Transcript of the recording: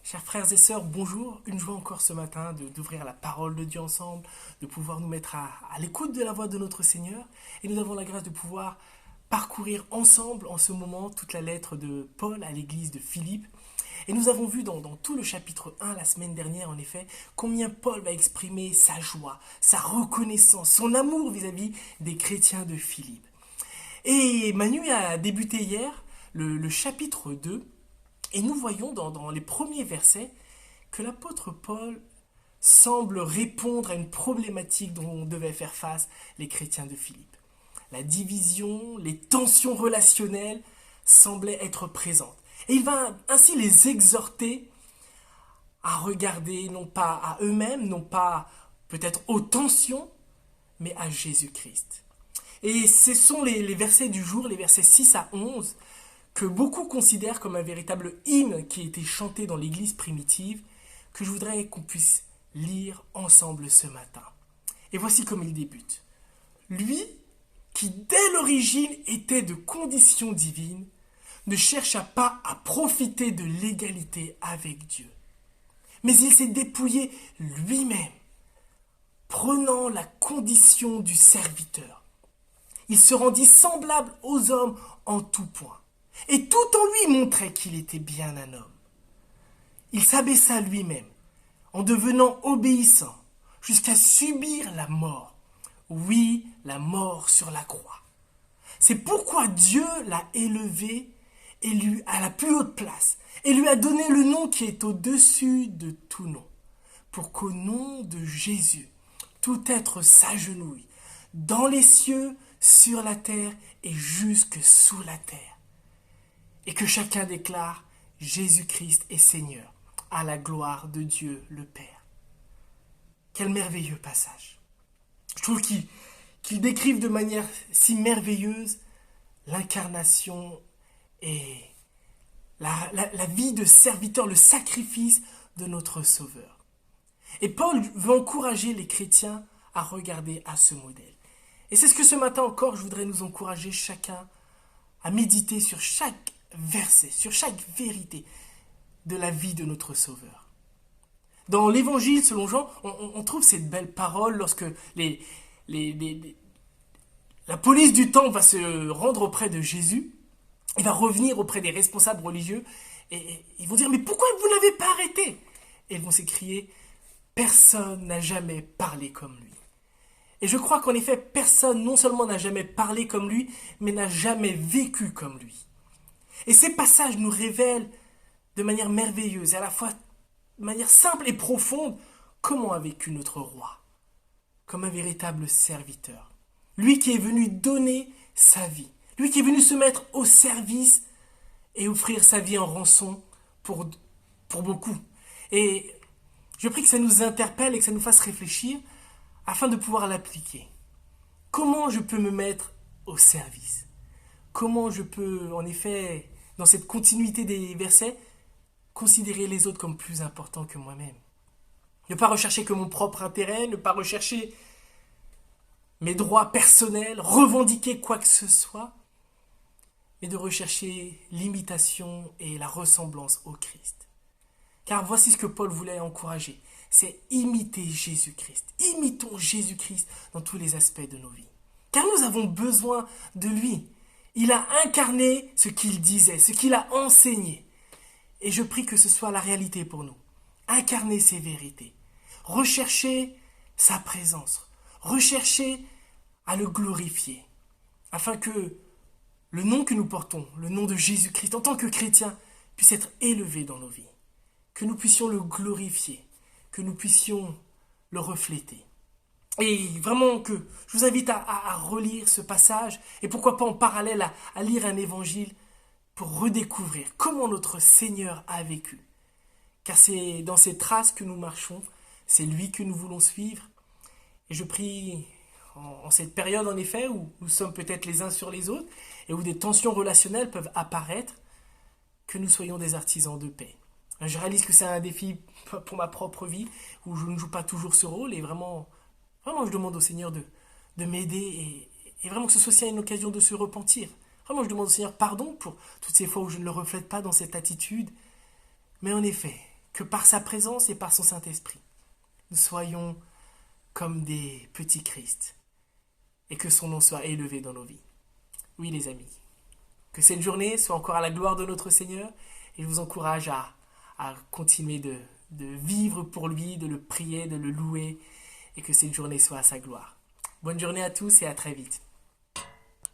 Chers frères et sœurs, bonjour. Une joie encore ce matin d'ouvrir la parole de Dieu ensemble, de pouvoir nous mettre à l'écoute de la voix de notre Seigneur. Et nous avons la grâce de pouvoir parcourir ensemble en ce moment toute la lettre de Paul à l'église de Philippe. Et nous avons vu dans tout le chapitre 1 la semaine dernière, en effet, combien Paul va exprimer sa joie, sa reconnaissance, son amour vis-à-vis des chrétiens de Philippe. Et Manu a débuté hier le chapitre 2. Et nous voyons dans les premiers versets que l'apôtre Paul semble répondre à une problématique dont devaient faire face les chrétiens de Philippe. La division, les tensions relationnelles semblaient être présentes. Et il va ainsi les exhorter à regarder non pas à eux-mêmes, non pas peut-être aux tensions, mais à Jésus-Christ. Et ce sont les versets du jour, les versets 6 à 11, que beaucoup considèrent comme un véritable hymne qui a été chanté dans l'église primitive, que je voudrais qu'on puisse lire ensemble ce matin. Et voici comme il débute. Lui, qui dès l'origine était de condition divine, ne chercha pas à profiter de l'égalité avec Dieu. Mais il s'est dépouillé lui-même, prenant la condition du serviteur. Il se rendit semblable aux hommes en tout point. Et tout en lui montrait qu'il était bien un homme. Il s'abaissa lui-même, en devenant obéissant, jusqu'à subir la mort. Oui, la mort sur la croix. C'est pourquoi Dieu l'a élevé et lui à la plus haute place, et lui a donné le nom qui est au-dessus de tout nom, pour qu'au nom de Jésus, tout être s'agenouille, dans les cieux, sur la terre et jusque sous la terre. Et que chacun déclare Jésus-Christ est Seigneur, à la gloire de Dieu le Père. Quel merveilleux passage. Je trouve qu'il décrivent de manière si merveilleuse l'incarnation et la vie de serviteur, le sacrifice de notre Sauveur. Et Paul veut encourager les chrétiens à regarder à ce modèle. Et c'est ce que ce matin encore, je voudrais nous encourager chacun à méditer sur chaque verset, sur chaque vérité de la vie de notre Sauveur. Dans l'Évangile, selon Jean, on trouve cette belle parole lorsque la police du temple va se rendre auprès de Jésus, il va revenir auprès des responsables religieux, et ils vont dire « Mais pourquoi vous ne l'avez pas arrêté ?» Et ils vont s'écrier « Personne n'a jamais parlé comme lui. » Et je crois qu'en effet, personne non seulement n'a jamais parlé comme lui, mais n'a jamais vécu comme lui. Et ces passages nous révèlent de manière merveilleuse et à la fois de manière simple et profonde comment a vécu notre roi, comme un véritable serviteur. Lui qui est venu donner sa vie, lui qui est venu se mettre au service et offrir sa vie en rançon pour beaucoup. Et je prie que ça nous interpelle et que ça nous fasse réfléchir afin de pouvoir l'appliquer. Comment je peux me mettre au service ? Comment je peux, en effet, dans cette continuité des versets, considérer les autres comme plus importants que moi-même. Ne pas rechercher que mon propre intérêt, ne pas rechercher mes droits personnels, revendiquer quoi que ce soit, mais de rechercher l'imitation et la ressemblance au Christ. Car voici ce que Paul voulait encourager, c'est imiter Jésus-Christ. Imitons Jésus-Christ dans tous les aspects de nos vies. Car nous avons besoin de lui. Il a incarné ce qu'il disait, ce qu'il a enseigné. Et je prie que ce soit la réalité pour nous. Incarner ces vérités. Rechercher sa présence. Rechercher à le glorifier. Afin que le nom que nous portons, le nom de Jésus-Christ, en tant que chrétien, puisse être élevé dans nos vies. Que nous puissions le glorifier. Que nous puissions le refléter. Et vraiment que je vous invite à relire ce passage et pourquoi pas en parallèle à lire un évangile pour redécouvrir comment notre Seigneur a vécu. Car c'est dans ses traces que nous marchons, c'est lui que nous voulons suivre. Et je prie en cette période en effet où nous sommes peut-être les uns sur les autres et où des tensions relationnelles peuvent apparaître, que nous soyons des artisans de paix. Je réalise que c'est un défi pour ma propre vie où je ne joue pas toujours ce rôle et vraiment je demande au Seigneur de m'aider et vraiment que ce soit aussi une occasion de se repentir. Vraiment, je demande au Seigneur pardon pour toutes ces fois où je ne le reflète pas dans cette attitude. Mais en effet, que par sa présence et par son Saint-Esprit, nous soyons comme des petits Christ et que son nom soit élevé dans nos vies. Oui les amis, que cette journée soit encore à la gloire de notre Seigneur et je vous encourage à continuer de vivre pour lui, de le prier, de le louer et que cette journée soit à sa gloire. Bonne journée à tous et à très vite.